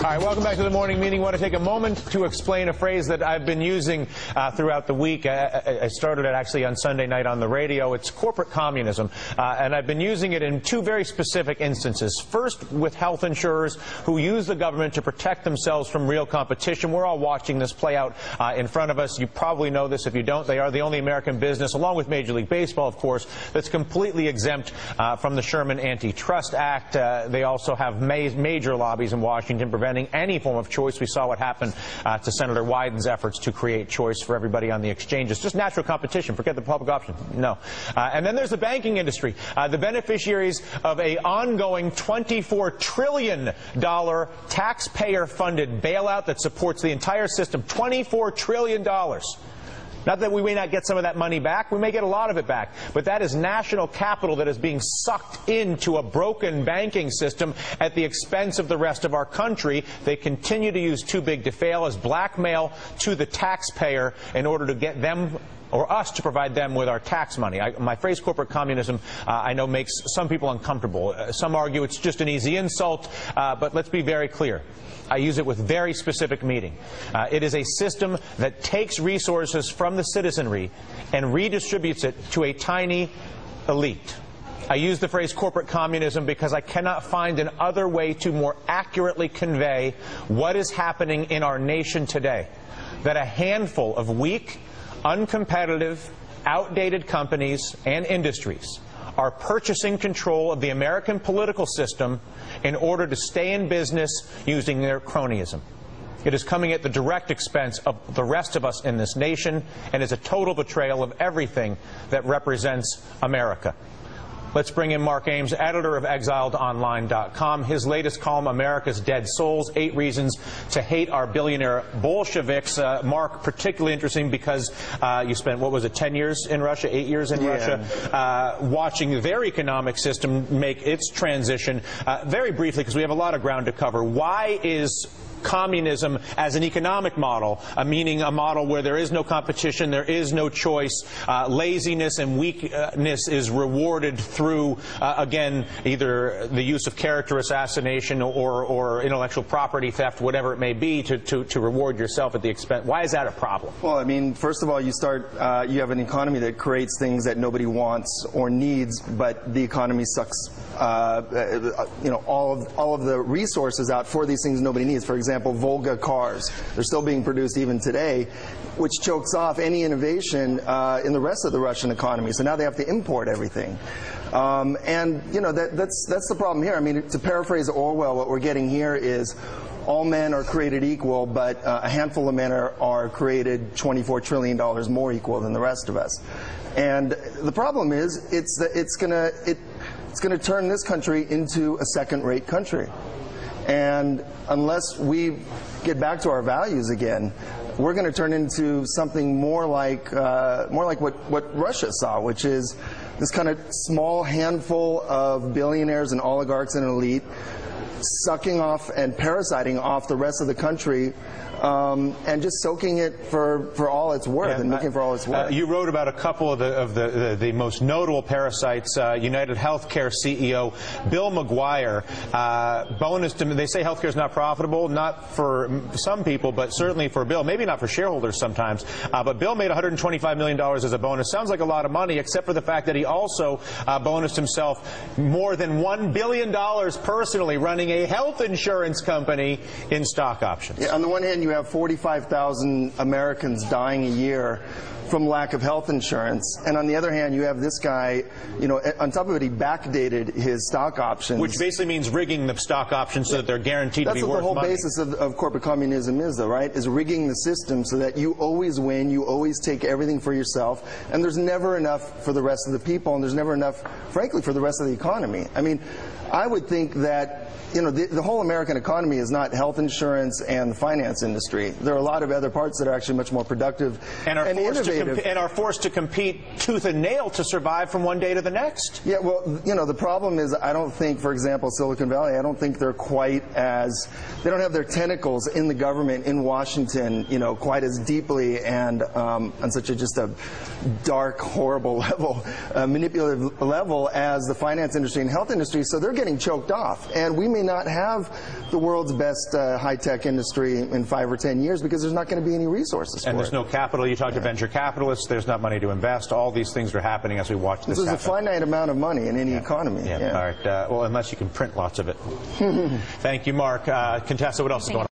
All right, welcome back to the morning meeting. I want to take a moment to explain a phrase that I've been using throughout the week. I started it actually on Sunday night on the radio. It's corporate communism, and I've been using it in two very specific instances. First, with health insurers who use the government to protect themselves from real competition. We're all watching this play out in front of us. You probably know this. If you don't, they are the only American business, along with Major League Baseball, of course, that's completely exempt from the Sherman Antitrust Act. They also have major lobbies in Washington preventing any form of choice. We saw what happened to Senator Wyden's efforts to create choice for everybody on the exchanges. Just natural competition. Forget the public option. No. And then there's the banking industry, the beneficiaries of an ongoing $24 trillion taxpayer-funded bailout that supports the entire system. $24 trillion. Not that we may not get some of that money back. We may get a lot of it back. But that is national capital that is being sucked into a broken banking system at the expense of the rest of our country. They continue to use too big to fail as blackmail to the taxpayer in order to get them or us to provide them with our tax money. My phrase corporate communism, I know, makes some people uncomfortable. Some argue it's just an easy insult, but let's be very clear. I use it with very specific meaning. It is a system that takes resources from the citizenry and redistributes it to a tiny elite. I use the phrase corporate communism because I cannot find an other way to more accurately convey what is happening in our nation today. That a handful of weak, uncompetitive, outdated companies and industries are purchasing control of the American political system in order to stay in business using their cronyism. It is coming at the direct expense of the rest of us in this nation and is a total betrayal of everything that represents America. Let's bring in Mark Ames, editor of ExiledOnline.com. His latest column, America's Dead Souls, 8 Reasons to Hate Our Billionaire Bolsheviks. Mark, particularly interesting because you spent, what was it, 10 years in Russia, 8 years in Russia, watching their economic system make its transition. Very briefly, because we have a lot of ground to cover, why is communism as an economic model, meaning a model where there is no competition, there is no choice, laziness and weakness is rewarded through, again, either the use of character assassination or intellectual property theft, whatever it may be, to reward yourself at the expense. Why is that a problem? Well, I mean, first of all, you have an economy that creates things that nobody wants or needs, but the economy sucks all of the resources out for these things nobody needs. For example, Volga cars. They're still being produced even today, which chokes off any innovation in the rest of the Russian economy. So now they have to import everything. And, you know, that's the problem here. I mean, to paraphrase Orwell, what we're getting here is all men are created equal, but a handful of men are created $24 trillion more equal than the rest of us. And the problem is it's going to turn this country into a second-rate country. And unless we get back to our values again, we're going to turn into something more like what Russia saw, which is this kind of small handful of billionaires and oligarchs and elite sucking off and parasiting off the rest of the country, and just soaking it for all it's worth, and looking for all it's worth. You wrote about a couple of the most notable parasites. United Healthcare CEO Bill McGuire bonus to, they say healthcare is not profitable, not for some people, but certainly for Bill. Maybe not for shareholders sometimes. But Bill made $125 million as a bonus. Sounds like a lot of money, except for the fact that he also bonused himself more than $1 billion personally running a health insurance company in stock options. Yeah, on the one hand, you have 45,000 Americans dying a year from lack of health insurance, and on the other hand, you have this guy, you know, on top of it, he backdated his stock options. Which basically means rigging the stock options so that they're guaranteed to be worth money. That's what the whole basis of corporate communism is, though, right? Is rigging the system so that you always win, you always take everything for yourself, and there's never enough for the rest of the people, and there's never enough, frankly, for the rest of the economy. I mean, I would think that, you know, the whole American economy is not health insurance and the finance industry. There are a lot of other parts that are actually much more productive and innovative. And are forced to compete tooth and nail to survive from one day to the next. Yeah, well, you know, the problem is I don't think, for example, Silicon Valley, I don't think they're quite as, they don't have their tentacles in the government in Washington, you know, quite as deeply and on such a just a dark, horrible level, manipulative level as the finance industry and health industry. So they're getting choked off. And we may not have the world's best high-tech industry in 5 or 10 years because there's not going to be any resources for it. And there's no capital. You talk to venture capitalists, there's not money to invest. All these things are happening as we watch this happen. There's a finite amount of money in any economy. All right. Well, unless you can print lots of it. Thank you, Mark. Contessa, what else is going on?